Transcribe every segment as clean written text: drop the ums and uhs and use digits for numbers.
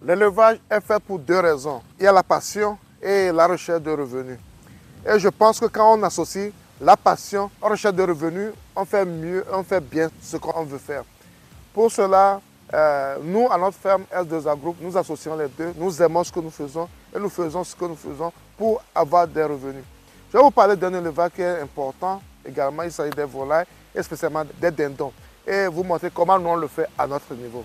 L'élevage est fait pour deux raisons. Il y a la passion et la recherche de revenus. Et je pense que quand on associe la passion à la recherche de revenus, on fait mieux, on fait bien ce qu'on veut faire. Pour cela, nous, à notre ferme S2A Group, nous associons les deux. Nous aimons ce que nous faisons et nous faisons ce que nous faisons pour avoir des revenus. Je vais vous parler d'un élevage qui est important également. Il s'agit des volailles et spécialement des dindons. Et vous montrer comment nous on le fait à notre niveau.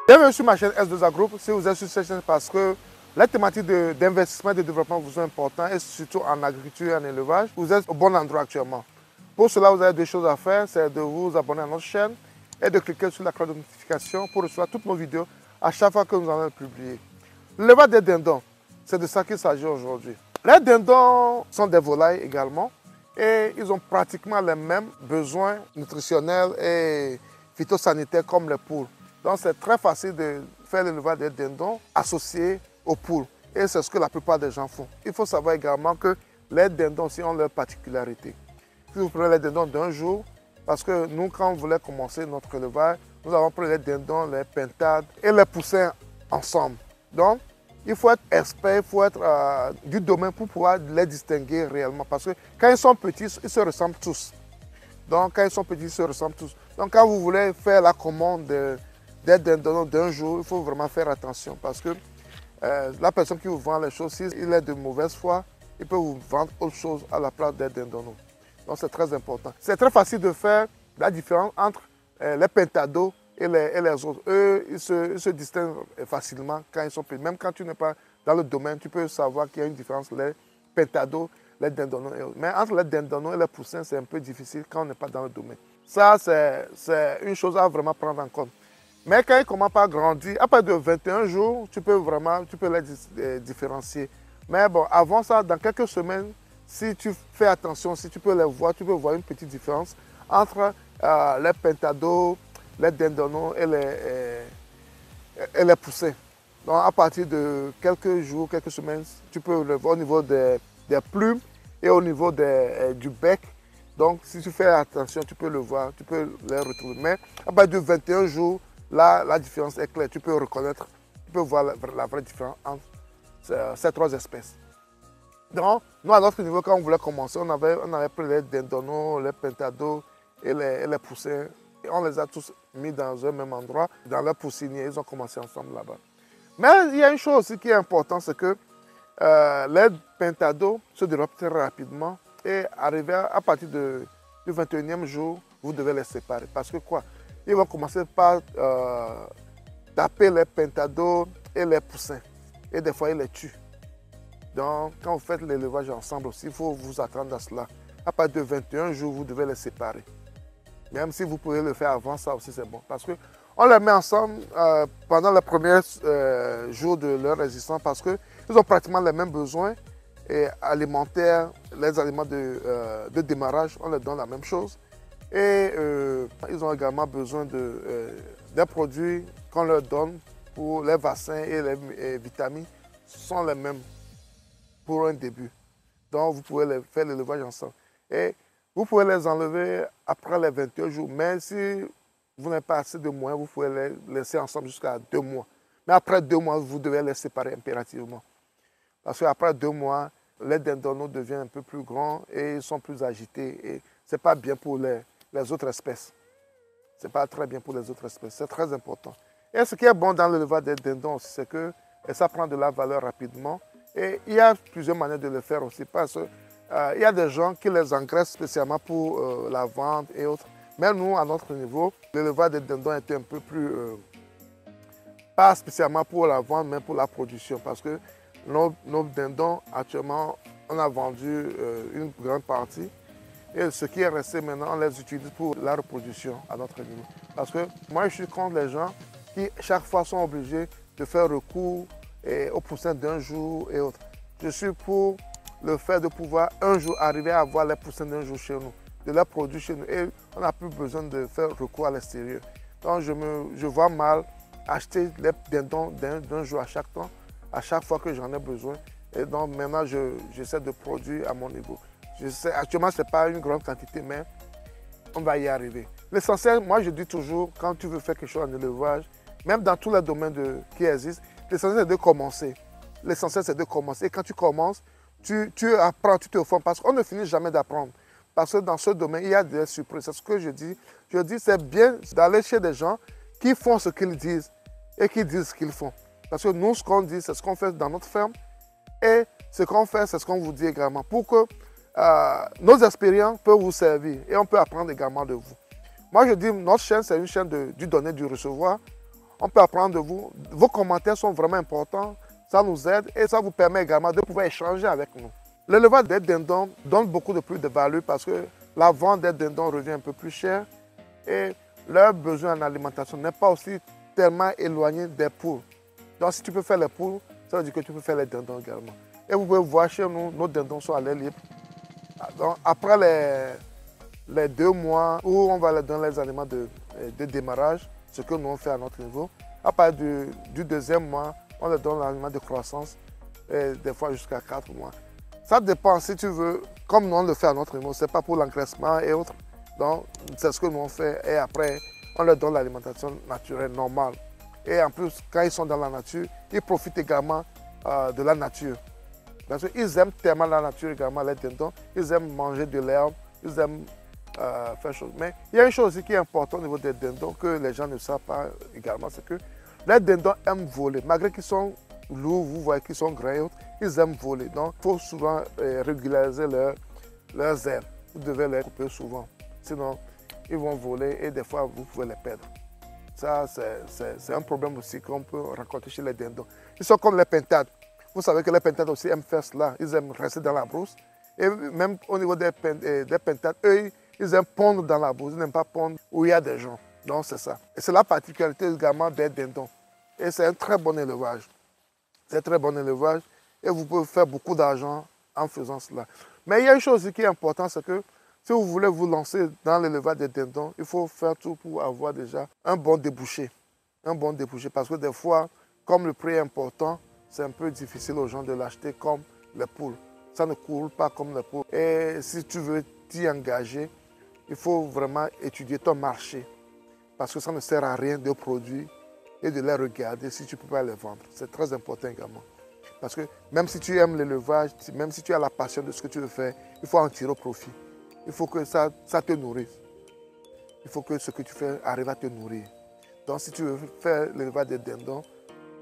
Bienvenue sur ma chaîne S2A Group. Si vous êtes sur cette chaîne, parce que les thématiques d'investissement et de développement vous sont importantes, et surtout en agriculture et en élevage, vous êtes au bon endroit actuellement. Pour cela, vous avez deux choses à faire, c'est de vous abonner à notre chaîne et de cliquer sur la cloche de notification pour recevoir toutes nos vidéos à chaque fois que nous allons les publier. L'élevage des dindons, c'est de ça qu'il s'agit aujourd'hui. Les dindons sont des volailles également et ils ont pratiquement les mêmes besoins nutritionnels et phytosanitaires comme les poules. Donc c'est très facile de faire l'élevage des dindons associés aux poules. Et c'est ce que la plupart des gens font. Il faut savoir également que les dindons aussi ont leurs particularités. Si vous prenez les dindons d'un jour, parce que nous, quand on voulait commencer notre élevage, nous avons pris les dindons, les pintades et les poussins ensemble. Donc, il faut être expert, il faut être du domaine pour pouvoir les distinguer réellement. Parce que quand ils sont petits, ils se ressemblent tous. Donc, quand ils sont petits, ils se ressemblent tous. Donc, quand vous voulez faire la commande des dindons d'un jour, il faut vraiment faire attention parce que la personne qui vous vend les choses, s'il est de mauvaise foi, il peut vous vendre autre chose à la place des dindons. Donc c'est très important. C'est très facile de faire la différence entre les pentados et les autres. Eux, ils se distinguent facilement quand ils sont petits. Même quand tu n'es pas dans le domaine, tu peux savoir qu'il y a une différence, les pentados, les dindons et autres. Mais entre les dindons et les poussins, c'est un peu difficile quand on n'est pas dans le domaine. Ça, c'est une chose à vraiment prendre en compte. Mais quand ils commencent à grandir, à partir de 21 jours, tu peux les différencier. Mais bon, avant ça, dans quelques semaines, si tu fais attention, si tu peux les voir, tu peux voir une petite différence entre les pentados, les dindons et les poussins. Donc à partir de quelques jours, quelques semaines, tu peux le voir au niveau des plumes et au niveau du bec. Donc si tu fais attention, tu peux le voir, tu peux les retrouver. Mais à partir de 21 jours, là, la différence est claire. Tu peux reconnaître, tu peux voir la vraie différence entre ces trois espèces. Donc, nous, à notre niveau, quand on voulait commencer, on avait pris les dindons, les pentados et les poussins. Et on les a tous mis dans un même endroit, dans leur poussinier. Ils ont commencé ensemble là-bas. Mais il y a une chose aussi qui est importante, c'est que les pentados se développent très rapidement. Et arrivé à partir du 21e jour, vous devez les séparer. Parce que quoi? Ils vont commencer par taper les pentados et les poussins. Et des fois, ils les tuent. Donc, quand vous faites l'élevage ensemble aussi, il faut vous attendre à cela. À partir de 21 jours, vous devez les séparer. Même si vous pouvez le faire avant ça aussi, c'est bon. Parce qu'on les met ensemble pendant les premiers jours de leur existence parce qu'ils ont pratiquement les mêmes besoins alimentaires, les aliments de démarrage, on leur donne la même chose. Et ils ont également besoin des produits qu'on leur donne pour les vaccins et les vitamines. Ce sont les mêmes pour un début. Donc vous pouvez faire l'élevage ensemble. Et vous pouvez les enlever après les 21 jours. Mais si vous n'avez pas assez de moyens, vous pouvez les laisser ensemble jusqu'à 2 mois. Mais après 2 mois, vous devez les séparer impérativement. Parce qu'après 2 mois, les dindons deviennent un peu plus grands et ils sont plus agités. Et ce n'est pas bien pour les autres espèces. Ce n'est pas très bien pour les autres espèces. C'est très important. Et ce qui est bon dans l'élevage des dindons aussi, c'est que ça prend de la valeur rapidement. Et il y a plusieurs manières de le faire aussi. Parce qu'il y a des gens qui les engraissent spécialement pour la vente et autres. Mais nous, à notre niveau, l'élevage des dindons était un peu plus... pas spécialement pour la vente, mais pour la production. Parce que nos dindons, actuellement, on a vendu une grande partie. Et ce qui est resté maintenant, on les utilise pour la reproduction à notre niveau. Parce que moi, je suis contre les gens qui, chaque fois, sont obligés de faire recours au poussin d'un jour et autres. Je suis pour le fait de pouvoir un jour arriver à avoir les poussins d'un jour chez nous, de les produire chez nous. Et on n'a plus besoin de faire recours à l'extérieur. Donc, je vois mal acheter les dindons d'un jour à chaque temps, à chaque fois que j'en ai besoin. Et donc, maintenant, j'essaie de produire à mon niveau. Actuellement, ce n'est pas une grande quantité, mais on va y arriver. L'essentiel, moi, je dis toujours, quand tu veux faire quelque chose en élevage, même dans tous les domaines qui existent, l'essentiel, c'est de commencer. L'essentiel, c'est de commencer. Et quand tu commences, tu apprends, tu te formes, parce qu'on ne finit jamais d'apprendre. Parce que dans ce domaine, il y a des surprises. C'est ce que je dis. Je dis, c'est bien d'aller chez des gens qui font ce qu'ils disent et qui disent ce qu'ils font. Parce que nous, ce qu'on dit, c'est ce qu'on fait dans notre ferme. Et ce qu'on fait, c'est ce qu'on vous dit également. Pour que nos expériences peuvent vous servir et on peut apprendre également de vous. Moi, je dis, notre chaîne, c'est une chaîne du donner, du recevoir. On peut apprendre de vous. Vos commentaires sont vraiment importants. Ça nous aide et ça vous permet également de pouvoir échanger avec nous. L'élevage des dindons donne beaucoup de plus de valeur parce que la vente des dindons revient un peu plus cher et leur besoin en alimentation n'est pas aussi tellement éloigné des poules. Donc, si tu peux faire les poules, ça veut dire que tu peux faire les dindons également. Et vous pouvez voir chez nous, nos dindons sont à l'air libre. Donc, après les 2 mois où on va leur donner les aliments de démarrage, ce que nous on fait à notre niveau, à partir du 2e mois, on leur donne l'aliment de croissance, et des fois jusqu'à 4 mois. Ça dépend si tu veux, comme nous on le fait à notre niveau, ce n'est pas pour l'engraissement et autres. Donc, c'est ce que nous on fait et après, on leur donne l'alimentation naturelle, normale. Et en plus, quand ils sont dans la nature, ils profitent également de la nature. Parce qu'ils aiment tellement la nature également, les dindons. Ils aiment manger de l'herbe, ils aiment faire chose. Mais il y a une chose aussi qui est importante au niveau des dindons que les gens ne savent pas également, c'est que les dindons aiment voler. Malgré qu'ils sont lourds, vous voyez qu'ils sont grands et autres, ils aiment voler. Donc, il faut souvent régulariser leurs ailes. Vous devez les couper souvent. Sinon, ils vont voler et des fois, vous pouvez les perdre. Ça, c'est un problème aussi qu'on peut rencontrer chez les dindons. Ils sont comme les pintades. Vous savez que les pintades aussi aiment faire cela. Ils aiment rester dans la brousse. Et même au niveau des pintades, eux, ils aiment pondre dans la brousse. Ils n'aiment pas pondre où il y a des gens. Donc, c'est ça. Et c'est la particularité également des dindons. Et c'est un très bon élevage. C'est un très bon élevage. Et vous pouvez faire beaucoup d'argent en faisant cela. Mais il y a une chose qui est importante, c'est que si vous voulez vous lancer dans l'élevage des dindons, il faut faire tout pour avoir déjà un bon débouché. Un bon débouché. Parce que des fois, comme le prix est important, c'est un peu difficile aux gens de l'acheter comme les poules. Ça ne coule pas comme les poules. Et si tu veux t'y engager, il faut vraiment étudier ton marché. Parce que ça ne sert à rien de produire et de les regarder si tu ne peux pas les vendre. C'est très important également. Parce que même si tu aimes l'élevage, même si tu as la passion de ce que tu veux faire, il faut en tirer profit. Il faut que ça te nourrisse. Il faut que ce que tu fais arrive à te nourrir. Donc si tu veux faire l'élevage des dindons,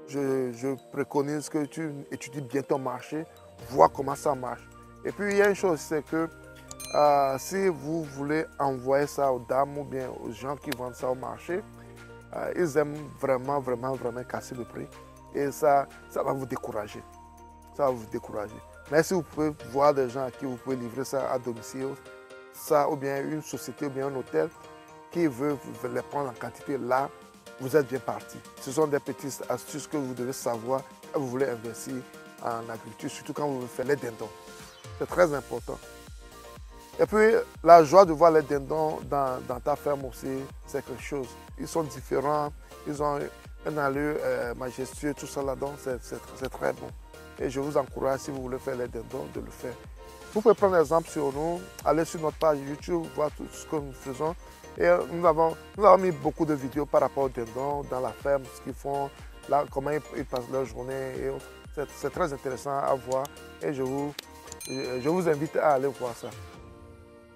je préconise que tu étudies bien ton marché, vois comment ça marche. Et puis il y a une chose, c'est que si vous voulez envoyer ça aux dames ou bien aux gens qui vendent ça au marché, ils aiment vraiment casser le prix. Et ça va vous décourager. Ça va vous décourager. Mais si vous pouvez voir des gens à qui vous pouvez livrer ça à domicile, ça ou bien une société ou bien un hôtel qui veut les prendre en quantité, là, vous êtes bien parti. Ce sont des petites astuces que vous devez savoir quand vous voulez investir en agriculture, surtout quand vous voulez faire les dindons. C'est très important. Et puis, la joie de voir les dindons dans ta ferme aussi, c'est quelque chose. Ils sont différents, ils ont un allure majestueux, tout ça là-dedans, c'est très bon. Et je vous encourage, si vous voulez faire les dindons, de le faire. Vous pouvez prendre exemple sur nous, aller sur notre page YouTube, voir tout ce que nous faisons. Et nous avons mis beaucoup de vidéos par rapport aux dindons, dans la ferme, ce qu'ils font, là, comment ils passent leur journée. C'est très intéressant à voir et je vous invite à aller voir ça.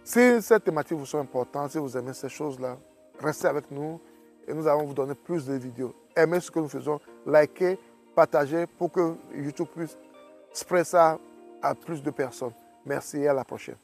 Si ces thématiques vous sont importantes, si vous aimez ces choses-là, restez avec nous et nous allons vous donner plus de vidéos. Aimez ce que nous faisons, likez, partagez pour que YouTube puisse spread ça à plus de personnes. Merci et à la prochaine.